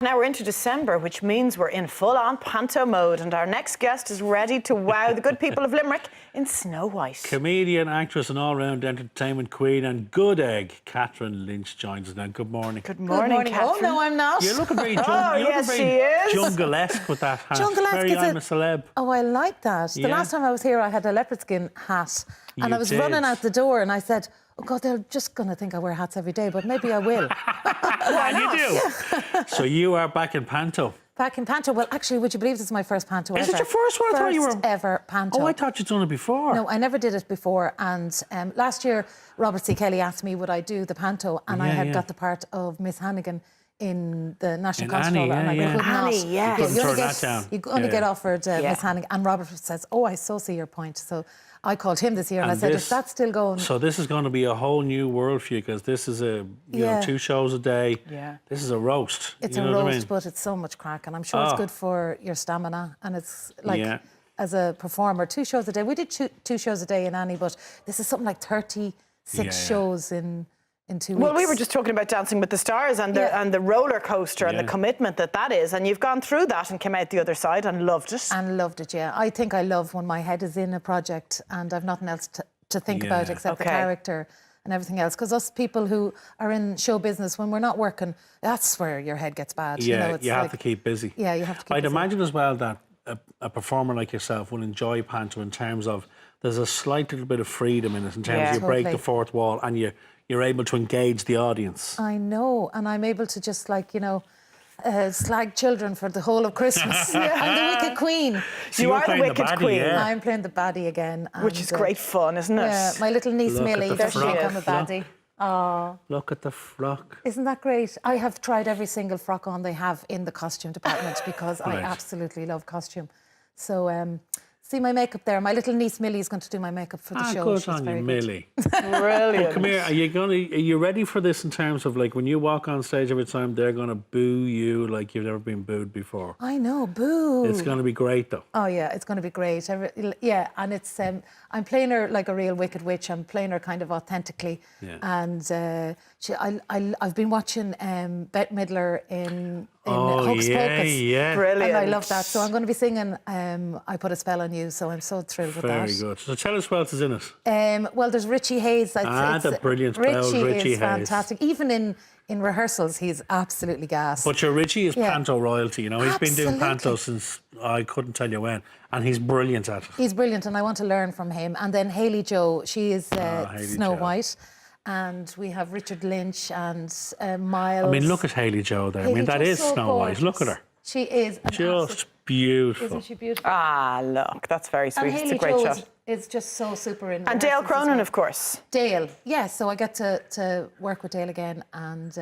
Now we're into December, which means we're in full-on panto mode, and our next guest is ready to wow the good people of Limerick in Snow White. Comedian, actress and all-round entertainment queen and good egg, Katherine Lynch joins us now. Good morning. Good morning, Katherine. Oh, no, I'm not. You're looking very, jungle-esque with that hat. Jungle-esque very is I'm a celeb. Oh, I like that. The last time I was here, I had a leopard skin hat, and I was running out the door, and I said, oh, God, they're just going to think I wear hats every day, but maybe I will. And you do. Yeah. So you are back in panto. Back in panto. Well, actually, would you believe this is my first panto ever? Is it your first one? I thought you were... ever panto. Oh, I thought you'd done it before. No, I never did it before. And last year, Robert C. Kelly asked me would I do the panto, and I had got the part of Miss Hannigan in the National Concert Hall, and I could not. You only get offered Miss Hannigan, and Robert says, oh, I so see your point. So I called him this year and I said, is that still going? So this is going to be a whole new world for you, because this is a, you know, 2 shows a day. Yeah. This is a roast. It's a roast, but it's so much crack, and I'm sure it's good for your stamina, and it's like, as a performer, 2 shows a day. We did 2 shows a day in Annie, but this is something like 36 shows in 2 weeks. Well, we were just talking about Dancing with the Stars and the roller coaster and the commitment that is, and you've gone through that and came out the other side and loved it. And loved it, yeah. I think I love when my head is in a project and I've nothing else to think about except the character and everything else. Because us people who are in show business, when we're not working, that's where your head gets bad. Yeah, you have to keep busy. Yeah, you have to keep busy. I'd imagine as well that a performer like yourself will enjoy panto in terms of there's a slight little bit of freedom in it, in terms of you break the fourth wall and you're able to engage the audience. I know, and I'm able to just, like, you know, slag children for the whole of Christmas. I'm the Wicked Queen. So you are the Wicked Queen. I'm playing the baddie again. Which is great fun, isn't it? Yeah, my little niece Millie, there she is. I'm a baddie. Oh, look at the frock. Isn't that great? I have tried every single frock on they have in the costume department because I absolutely love costume. So, see my makeup there. My little niece Millie is going to do my makeup for the show. Good on you, Millie. Brilliant. Come here. Are you ready for this in terms of, like, when you walk on stage every time they're going to boo you like you've never been booed before? I know, boo. It's going to be great, though. Oh yeah, it's going to be great. Yeah, and it's I'm playing her like a real wicked witch. I'm playing her kind of authentically. Yeah. And I've been watching Bette Midler in Hocus Pocus. Yeah, brilliant. And I love that. So I'm going to be singing I Put a Spell on You. So I'm so thrilled with that. Very good. So tell us what else is in it. Well, there's Richie Hayes. The brilliant Richie Hayes. Is fantastic. Even in rehearsals, he's absolutely gas. But your Richie is panto royalty, you know. He's been doing panto since I couldn't tell you when, and he's brilliant at it. He's brilliant, and I want to learn from him. And then Hayley Jo, she is Snow White. And we have Richard Lynch and Miles. I mean, look at Hayley Jo there. I mean, that is Snow White. Look at her. She is just beautiful. Isn't she beautiful? Ah, look, that's very sweet. And it's a great shot. Is just so super in. And Dale Cronin, of course. Dale, yes. So I get to work with Dale again, and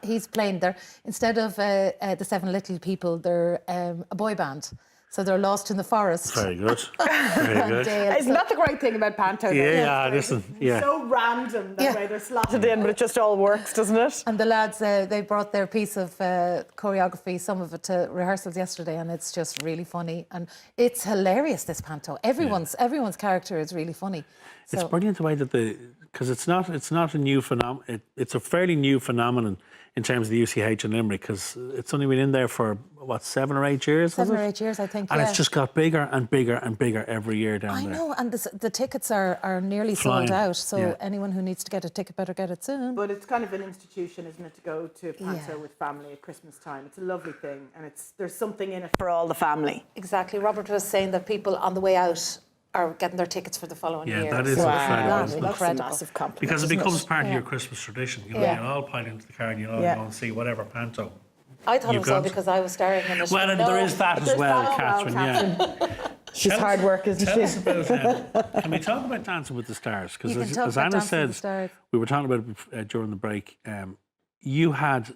he's playing there. Instead of the 7 Little People, they're a boy band. So they're lost in the forest. Very good. Very good. Isn't that the great thing about panto? Listen. It's so random that way they're slotted in, but it just all works, doesn't it? And the lads, they brought their piece of choreography, some of it, to rehearsals yesterday, and it's just really funny. And it's hilarious, this panto. Everyone's character is really funny. It's brilliant the way that because it's not a new phenomenon. It's a fairly new phenomenon in terms of the UCH in Limerick, because it's only been in there for, what, 7 or 8 years? 7 or 8 years, I think, and it's just got bigger and bigger and bigger every year down there. I know, and the tickets are nearly sold out, so anyone who needs to get a ticket better get it soon. But it's kind of an institution, isn't it, to go to panto with family at Christmas time. It's a lovely thing, and there's something in it for all the family. Exactly. Robert was saying that people on the way out are getting their tickets for the following year. Yeah, that is incredible. That's a massive compliment. Because it becomes part of your Christmas tradition. You know, you all pile into the car and you all go and see whatever panto. I thought it was all because I was starring in it. Well, and there is that as well, Katherine. She's hard work, isn't she? Tell us about, can we talk about Dancing with the Stars? Because as Anna said, we were talking about it during the break, you had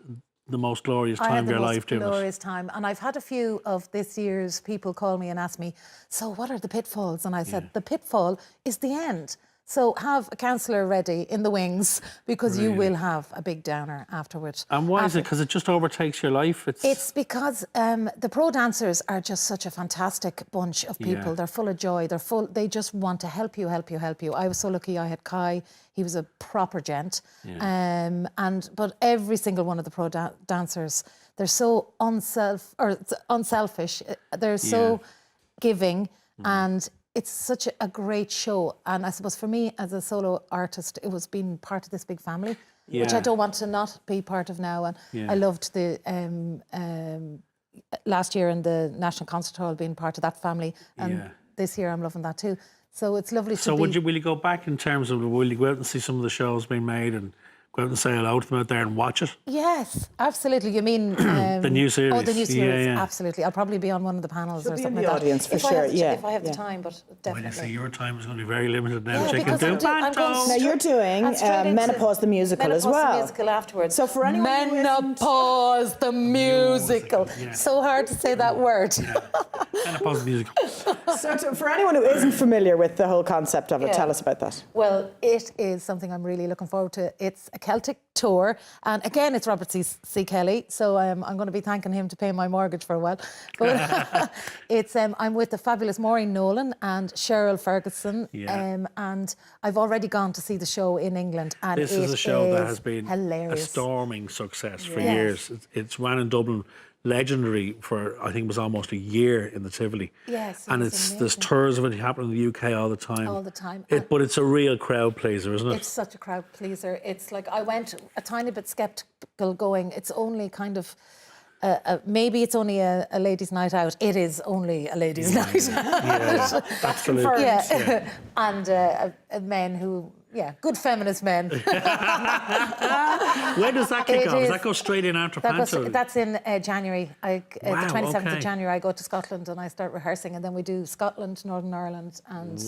the most glorious time of your life doing it. Glorious time. And I've had a few of this year's people call me and ask me, so what are the pitfalls? And I said, the pitfall is the end. So have a counsellor ready in the wings, because you will have a big downer afterwards. And why is it? Because it just overtakes your life? It's because the pro dancers are just such a fantastic bunch of people. They're full of joy. They just want to help you. I was so lucky I had Kai. He was a proper gent. But every single one of the pro dancers, They're so unselfish. They're so giving, and it's such a great show. And I suppose for me as a solo artist, it was being part of this big family, which I don't want to not be part of now. And I loved the last year in the National Concert Hall being part of that family, and this year I'm loving that too. So it's lovely to be... So will you go back in terms of, will you go out and see some of the shows being made and go out and say hello to them out there and watch it? Yes, absolutely. You mean... the new series? Oh, the new series, absolutely. I'll probably be on one of the panels or something like that. Audience for sure, If I have the time, but definitely. Well, you say your time is going to be very limited now. Because I'm now you're doing Menopause the Musical as well. Menopause the Musical afterwards. So for anyone Menopause the Musical. So hard to say that word. Menopause the Musical. So for anyone who isn't familiar with the whole concept of it, tell us about that. Well, it is something I'm really looking forward to. It's a Celtic tour, and again, it's Robert C. Kelly, so I'm going to be thanking him to pay my mortgage for a while. But it's I'm with the fabulous Maureen Nolan and Cheryl Ferguson, and I've already gone to see the show in England, and this is a show that has been hilarious. A storming success for years. It's ran in Dublin, legendary for, I think it was almost a year in the Tivoli. Yes, and there's tours of it happening in the UK all the time. All the time. But it's a real crowd pleaser, isn't it? It's such a crowd pleaser. It's like, I went a tiny bit sceptical going, it's only kind of, maybe it's only a ladies' night out. It is only a ladies' night out. Yeah, absolutely. And men who... good feminist men. When does that kick off? Does that go straight in after Panto? That's in January. The 27th of January, I go to Scotland and I start rehearsing, and then we do Scotland, Northern Ireland, and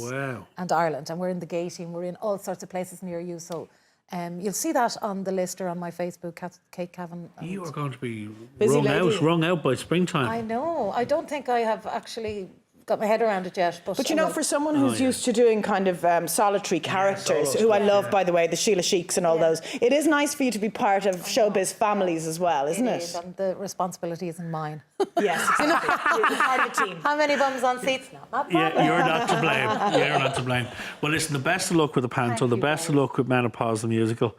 Ireland. And we're in the Gating. We're in all sorts of places near you. So you'll see that on the list or on my Facebook, Kate Cavan. You are going to be wrung out by springtime. I know. I don't think I have actually got my head around it yet. But you know, for someone who's used to doing kind of solitary characters, who I love, by the way, the Sheila Sheiks and all those, it is nice for you to be part of showbiz families as well, isn't it? It is, and the responsibility isn't mine. Yes, exactly. You're part of the team. How many bums on seats now? Yeah, you're not to blame. You're not to blame. Well, listen, the best of luck with the Panto, the best of luck with Menopause the Musical.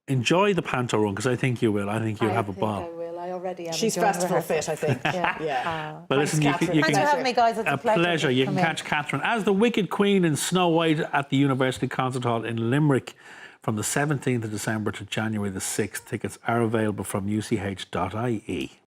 Enjoy the Panto run, because I think you will. I think you'll have a ball. I already am. She's festival fit, I think. But listen, you can Thanks for having me, guys. It's a pleasure. You can catch Katherine as the Wicked Queen in Snow White at the University Concert Hall in Limerick from the 17th of December to January the 6th. Tickets are available from uch.ie.